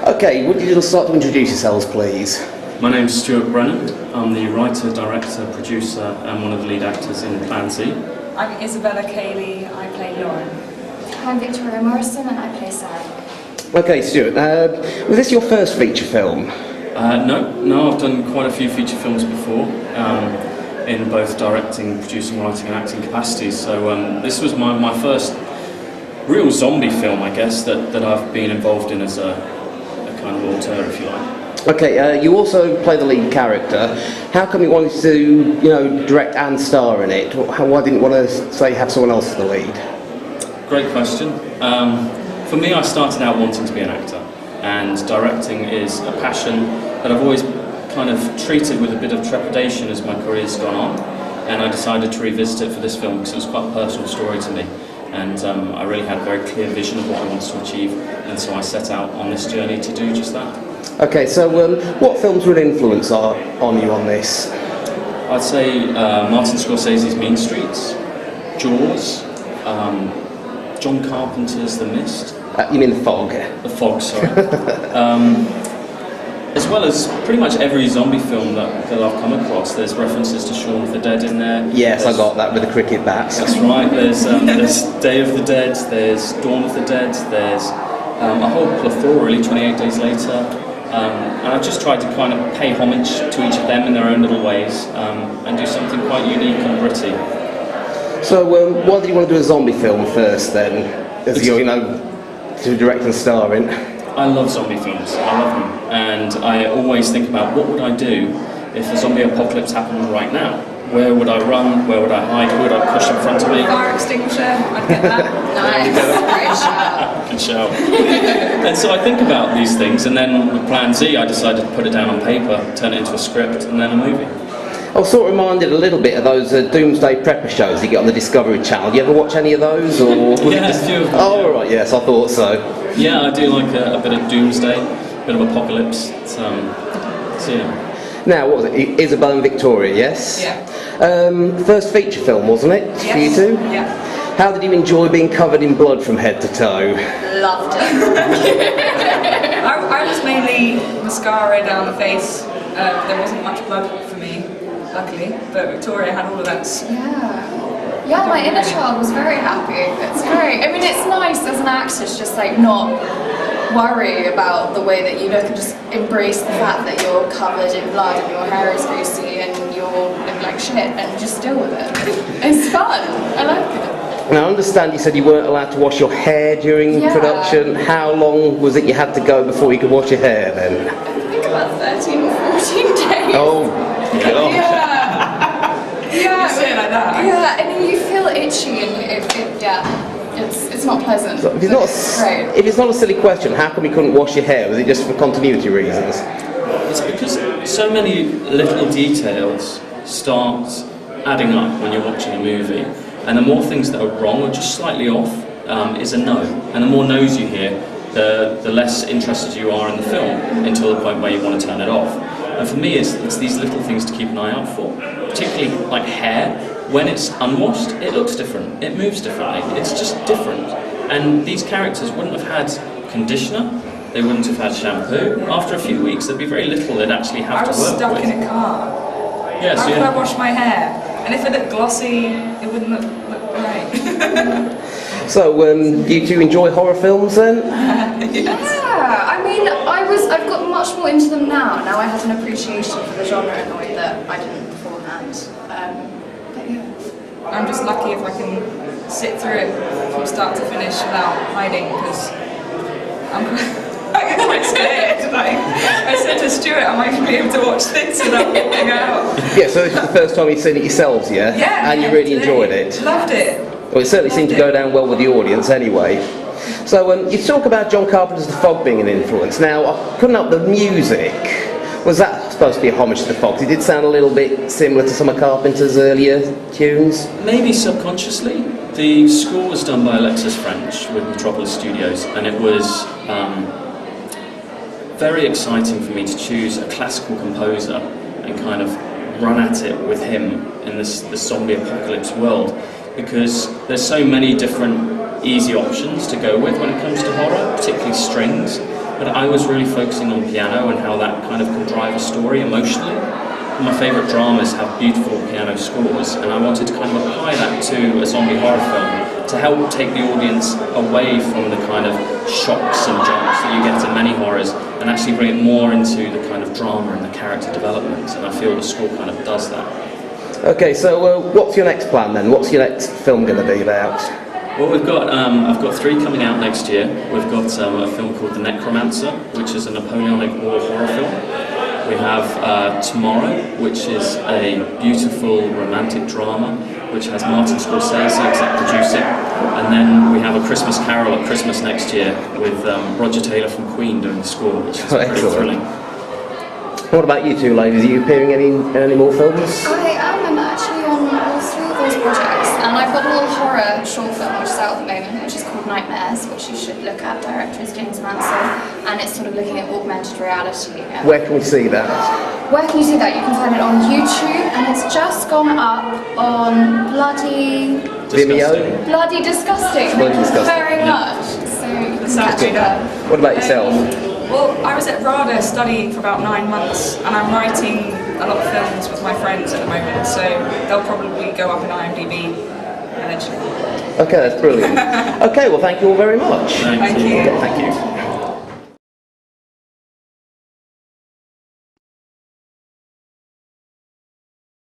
Okay, would you just start to introduce yourselves, please? My name's Stuart Brennan. I'm the writer, director, producer and one of the lead actors in Plan Z. I'm Isobella, Caley. I play Lauren. I'm Victoria Morrison and I play Sarah. Okay, Stuart, was this your first feature film? No, I've done quite a few feature films before, in both directing, producing, writing and acting capacities. So this was my first real zombie film, I guess, that I've been involved in as a kind of auteur, if you like. Okay, you also play the lead character. How come you wanted to, direct and star in it? Why didn't you want to, say, have someone else as the lead? Great question. For me, I started out wanting to be an actor, and directing is a passion that I've always kind of treated with a bit of trepidation as my career's gone on, and I decided to revisit it for this film because it was quite a personal story to me, and I really had a very clear vision of what I wanted to achieve, and so I set out on this journey to do just that. Okay, so what films were an influence on you on this? I'd say Martin Scorsese's Mean Streets, Jaws, John Carpenter's The Mist. You mean The Fog? The Fog, sorry. As well as pretty much every zombie film that I've come across, there's references to Shaun of the Dead in there. Yes, I got that with the cricket bats. That's right. There's Day of the Dead, there's Dawn of the Dead, there's a whole plethora, really, 28 Days Later. And I've just tried to kind of pay homage to each of them in their own little ways, and do something quite unique and gritty. So why did you want to do a zombie film first then, as you're, to direct and star in? I love zombie films, I love them, and I always think about what would I do if a zombie apocalypse happened right now? Where would I run? Where would I hide? Who would I push in front of me? Fire extinguisher, I'd get that. Nice, Good shout. And so I think about these things, and then with Plan Z I decided to put it down on paper, turn it into a script, and then a movie. I was sort of reminded a little bit of those Doomsday Prepper shows you get on the Discovery Channel. Do you ever watch any of those? Or Yeah, a few of them. Oh, yeah. Right, yes, I thought so. Yeah, I do like a bit of Doomsday, a bit of apocalypse. So yeah. Now, what was it? Isobella and Victoria, yes? Yeah. First feature film, wasn't it? Yes. For you two? Yeah. How did you enjoy being covered in blood from head to toe? Loved it. I was mainly mascara down the face. There wasn't much blood for me, luckily, but Victoria had all of that. Yeah, my inner child was very happy. It's great. I mean, it's nice as an actor to just not worry about the way that you look and just embrace the fact that you're covered in blood and your hair is greasy and you look like shit and just deal with it. It's fun. I like it. Now, I understand you said you weren't allowed to wash your hair during production. How long was it you had to go before you could wash your hair then? I think about 13 or 14 days. Oh, God. You say it like that. Yeah, and you feel itchy and it's not pleasant. So if it's not a silly question, how come you couldn't wash your hair? Was it just for continuity reasons? It's because so many little details start adding up when you're watching a movie, and the more things that are wrong or just slightly off is a no, and the more no's you hear, the less interested you are in the film until the point where you want to turn it off. And for me, it's these little things to keep an eye out for, particularly like hair. When it's unwashed, it looks different, it moves differently, it's just different. And these characters wouldn't have had conditioner, they wouldn't have had shampoo. After a few weeks, there'd be very little they'd actually have to work with. I was stuck in a car. Yes, How could I wash my hair? And if it looked glossy, it wouldn't look great. So, do you two enjoy horror films then? Yeah, I mean, I've got much more into them now. Now I have an appreciation for the genre in a way that I didn't beforehand. But yeah. I'm just lucky if I can sit through it from start to finish without hiding, because I get quite scared. I said to Stuart, I might be able to watch things without getting out. Yeah, so this is the first time you've seen it yourselves, yeah? Yeah. And you really today. enjoyed it? Loved it. Well, it certainly seemed to go down well with the audience anyway. So, you talk about John Carpenter's The Fog being an influence. Now, I couldn't help the music. Was that supposed to be a homage to The Fog? It did sound a little bit similar to some of Carpenter's earlier tunes. Maybe subconsciously. The score was done by Alexis French with Metropolis Studios, and it was very exciting for me to choose a classical composer and kind of run at it with him in this zombie apocalypse world, because there's so many different easy options to go with when it comes to horror, particularly strings. but I was really focusing on piano and how that kind of can drive a story emotionally. My favourite dramas have beautiful piano scores, and I wanted to kind of apply that to a zombie horror film to help take the audience away from the kind of shocks and jumps that you get in many horrors, and actually bring it more into the kind of drama and the character development, and I feel the score kind of does that. Okay, so what's your next plan then? What's your next film going to be about? Well, we've got I've got 3 coming out next year. We've got a film called The Necromancer, which is a Napoleonic War horror film. We have Tomorrow, which is a beautiful romantic drama, which has Martin Scorsese exec producing, and then we have A Christmas Carol at Christmas next year with Roger Taylor from Queen doing the score, which is pretty thrilling. What about you two ladies? Are you appearing in any more films? I am. I'm actually on all 3 of those projects, and I've got a little horror short film which is out at the moment, which is called Nightmares, which you should look at. Director is James Mansell, and it's sort of looking at augmented reality. Where can we see that? Where can you see that? You can find it on YouTube, and it's just gone up on Bloody Disgusting. Thank you very much. So you can catch it up. What about yourself? Well, I was at RADA studying for about 9 months, and I'm writing a lot of films with my friends at the moment, so they'll probably go up in IMDb eventually. Okay, that's brilliant. Okay, well, thank you all very much. Thank Thank you. you. Okay, thank you.